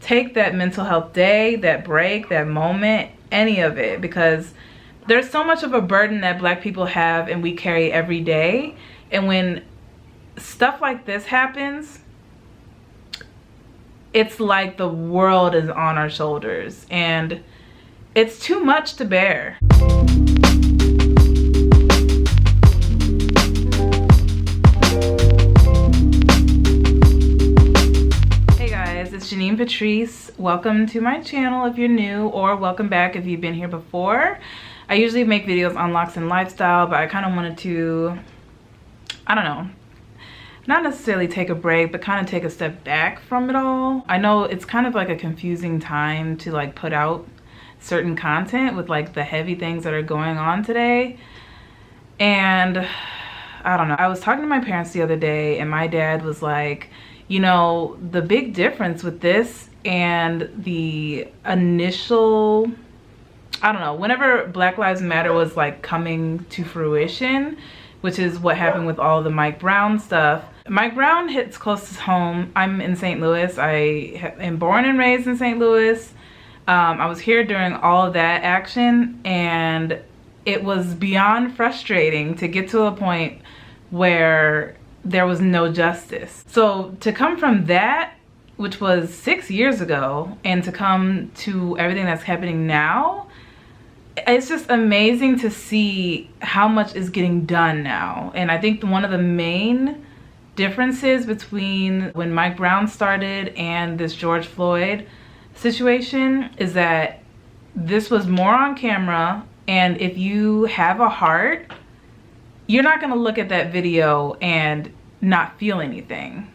take that mental health day, that break, that moment, any of it, because there's so much of a burden that Black people have and we carry every day. And when stuff like this happens, it's like the world is on our shoulders and it's too much to bear. Hey guys, it's Janine Patrice. Welcome to my channel if you're new, or welcome back if you've been here before. I usually make videos on locks and lifestyle, but I kind of wanted to, I don't know, not necessarily take a break, but kind of take a step back from it all. I know it's kind of like a confusing time to like put out certain content with like the heavy things that are going on today. And I don't know, I was talking to my parents the other day and my dad was like, you know, the big difference with this and the initial, I don't know, whenever Black Lives Matter was like coming to fruition, which is what happened with all the Mike Brown stuff. Mike Brown hits close to home. I'm in St. Louis. I am born and raised in St. Louis. I was here during all of that action, and it was beyond frustrating to get to a point where there was no justice. So to come from that, which was 6 years ago, and to come to everything that's happening now, it's just amazing to see how much is getting done now. And I think one of the main differences between when Mike Brown started and this George Floyd situation is that this was more on camera, and if you have a heart, you're not gonna look at that video and not feel anything,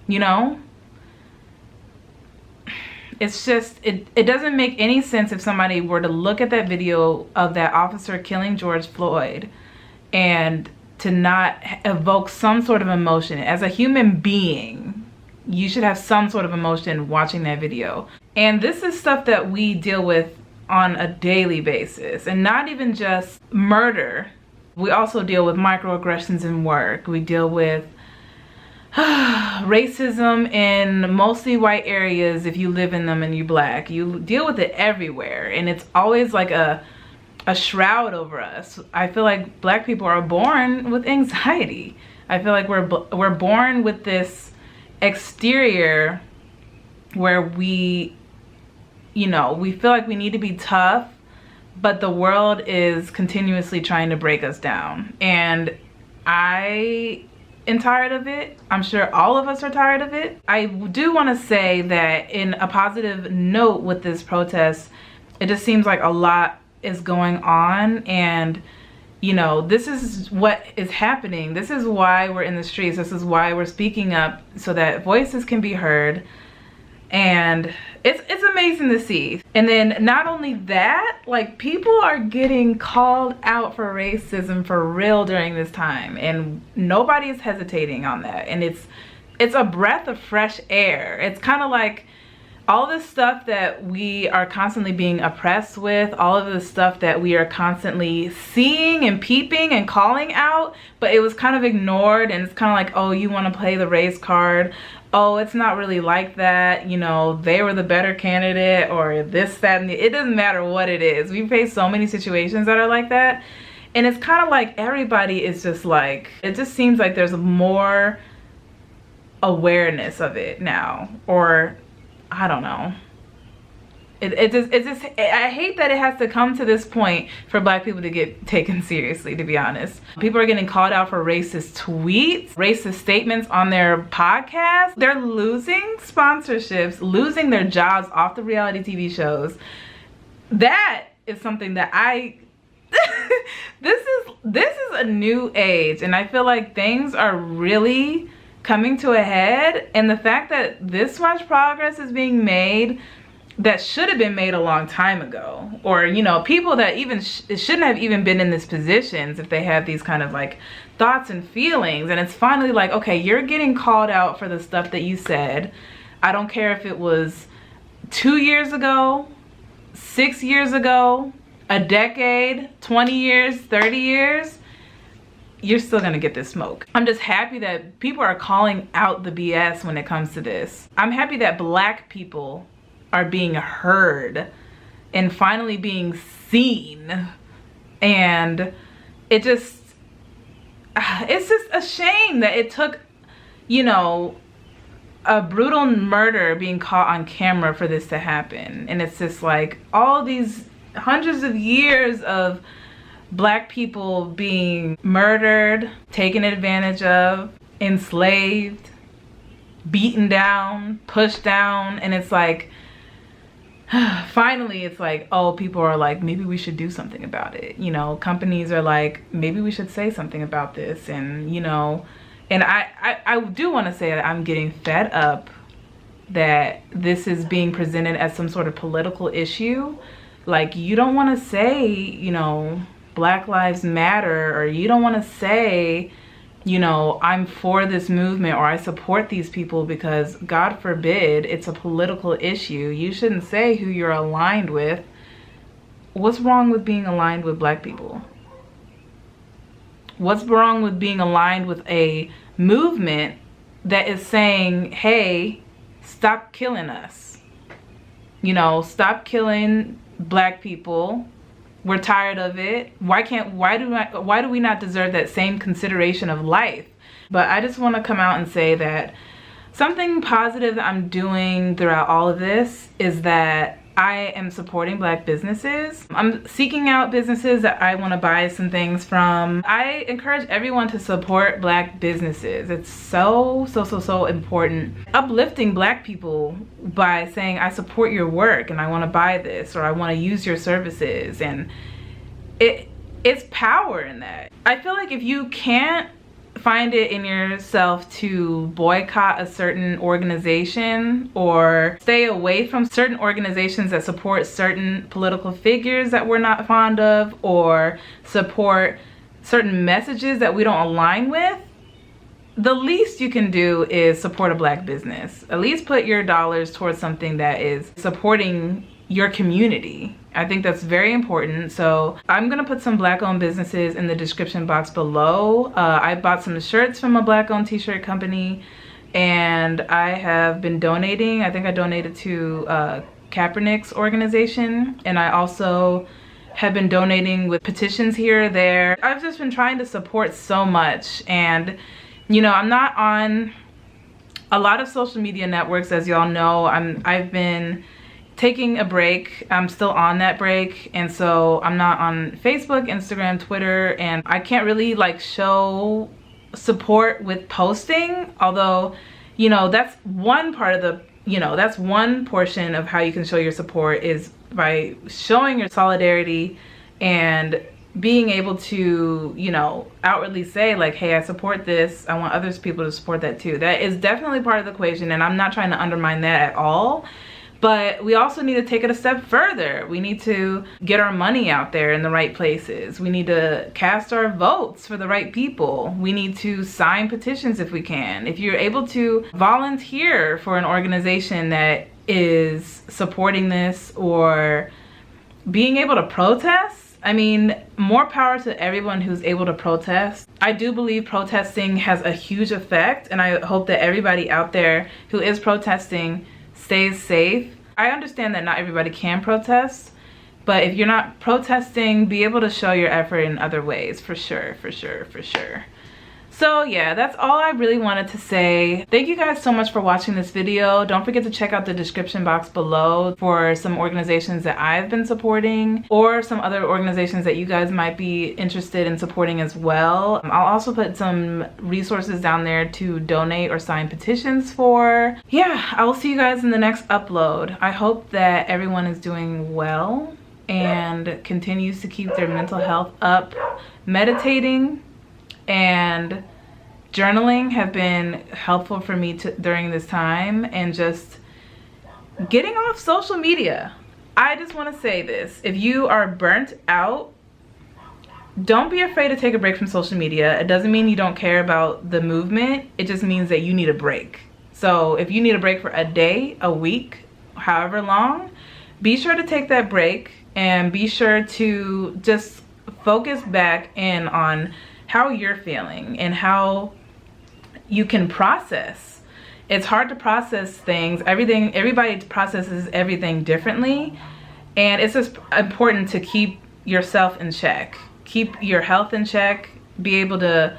you know? It's just, it doesn't make any sense if somebody were to look at that video of that officer killing George Floyd and to not evoke some sort of emotion. As a human being, you should have some sort of emotion watching that video. And this is stuff that we deal with on a daily basis, and not even just murder. We also deal with microaggressions in work. We deal with racism in mostly white areas if you live in them and you're Black. You deal with it everywhere, and it's always like a shroud over us. I feel like Black people are born with anxiety. I feel like we're born with this exterior where we, you know, we feel like we need to be tough, but the world is continuously trying to break us down. And I am tired of it. I'm sure all of us are tired of it. I do want to say that in a positive note with this protest, it just seems like a lot is going on, and you know, this is what is happening. This is why we're in the streets. This is why we're speaking up, so that voices can be heard. And it's amazing to see. And then not only that, like, people are getting called out for racism for real during this time, and nobody is hesitating on that. And it's a breath of fresh air. It's kind of like all this stuff that we are constantly being oppressed with, all of the stuff that we are constantly seeing and peeping and calling out, but it was kind of ignored. And it's kind of like, oh, you want to play the race card. Oh, it's not really like that. You know, they were the better candidate, or this, that, and it doesn't matter what it is. We face so many situations that are like that. And it's kind of like everybody is just like, it just seems like there's more awareness of it now, or I don't know. It's just, I hate that it has to come to this point for Black people to get taken seriously, to be honest. People are getting called out for racist tweets, racist statements on their podcasts. They're losing sponsorships, losing their jobs off the reality TV shows. That is something that this is a new age, and I feel like things are really coming to a head. And the fact that this much progress is being made that should have been made a long time ago, or you know, people that even shouldn't have even been in these positions if they have these kind of like thoughts and feelings, and it's finally like, okay, you're getting called out for the stuff that you said. I don't care if it was 2 years ago, 6 years ago, a decade, 20 years, 30 years, you're still gonna get this smoke. I'm just happy that people are calling out the BS when it comes to this. I'm happy that Black people are being heard and finally being seen. And it's just a shame that it took, you know, a brutal murder being caught on camera for this to happen. And it's just like all these hundreds of years of Black people being murdered, taken advantage of, enslaved, beaten down, pushed down, and it's like finally it's like, oh, people are like, maybe we should do something about it. You know, companies are like, maybe we should say something about this. And you know, and I do want to say that I'm getting fed up that this is being presented as some sort of political issue. Like, you don't want to say, you know, Black Lives Matter, or you don't want to say, you know, I'm for this movement, or I support these people, because God forbid it's a political issue. You shouldn't say who you're aligned with. What's wrong with being aligned with Black people? What's wrong with being aligned with a movement that is saying, hey, stop killing us? You know, stop killing Black people. We're tired of it. Why do we not deserve that same consideration of life? But I just want to come out and say that something positive that I'm doing throughout all of this is that I am supporting Black businesses. I'm seeking out businesses that I want to buy some things from. I encourage everyone to support Black businesses. It's so important. Uplifting Black people by saying, I support your work and I want to buy this, or I want to use your services. And it's power in that. I feel like if you can't find it in yourself to boycott a certain organization or stay away from certain organizations that support certain political figures that we're not fond of, or support certain messages that we don't align with, the least you can do is support a Black business. At least put your dollars towards something that is supporting your community. I think that's very important. So I'm gonna put some Black owned businesses in the description box below. I bought some shirts from a Black owned t-shirt company, and I have been donating. I think I donated to Kaepernick's organization, and I also have been donating with petitions here or there. I've just been trying to support so much. And you know, I'm not on a lot of social media networks, as y'all know. I've been taking a break. I'm still on that break, and so I'm not on Facebook, Instagram, Twitter, and I can't really like show support with posting. Although, you know, that's one part of the, you know, that's one portion of how you can show your support, is by showing your solidarity and being able to, you know, outwardly say like, hey, I support this. I want other people to support that too. That is definitely part of the equation, and I'm not trying to undermine that at all. But we also need to take it a step further. We need to get our money out there in the right places. We need to cast our votes for the right people. We need to sign petitions if we can. If you're able to volunteer for an organization that is supporting this, or being able to protest, I mean, more power to everyone who's able to protest. I do believe protesting has a huge effect, and I hope that everybody out there who is protesting stays safe. I understand that not everybody can protest, but if you're not protesting, be able to show your effort in other ways, for sure, for sure, for sure. So yeah, that's all I really wanted to say. Thank you guys so much for watching this video. Don't forget to check out the description box below for some organizations that I've been supporting, or some other organizations that you guys might be interested in supporting as well. I'll also put some resources down there to donate or sign petitions for. Yeah, I will see you guys in the next upload. I hope that everyone is doing well and continues to keep their mental health up. Meditating and journaling have been helpful for me during this time, and just getting off social media. I just want to say this: if you are burnt out, don't be afraid to take a break from social media. It doesn't mean you don't care about the movement. It just means that you need a break. So if you need a break for a day, a week, however long, be sure to take that break, and be sure to just focus back in on how you're feeling and how you can process it's hard to process things. Everybody processes everything differently, and it's just important to keep yourself in check, keep your health in check, be able to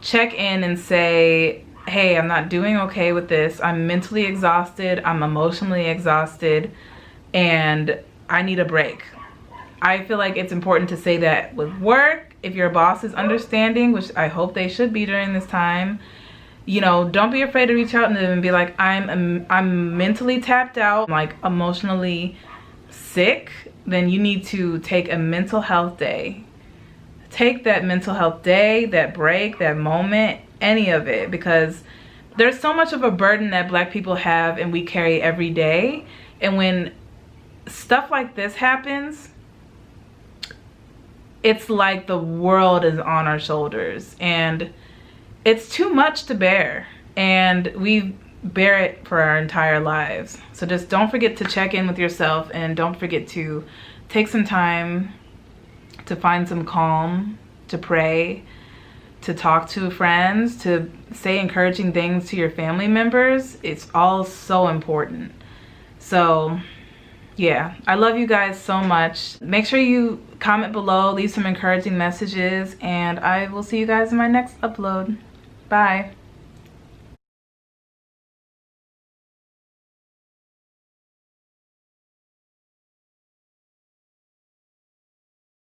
check in and say, hey, I'm not doing okay with this. I'm mentally exhausted, I'm emotionally exhausted, and I need a break. I feel like it's important to say that with work. If your boss is understanding, which I hope they should be during this time, you know, don't be afraid to reach out to them and be like, I'm mentally tapped out, like emotionally sick. Then you need to take a mental health day. Take that mental health day, that break, that moment, any of it, because there's so much of a burden that Black people have and we carry every day. And when stuff like this happens, it's like the world is on our shoulders, and it's too much to bear, and we bear it for our entire lives. So just don't forget to check in with yourself, and don't forget to take some time to find some calm, to pray, to talk to friends, to say encouraging things to your family members. It's all so important. So yeah, I love you guys so much. Make sure you comment below, leave some encouraging messages, and I will see you guys in my next upload. Bye.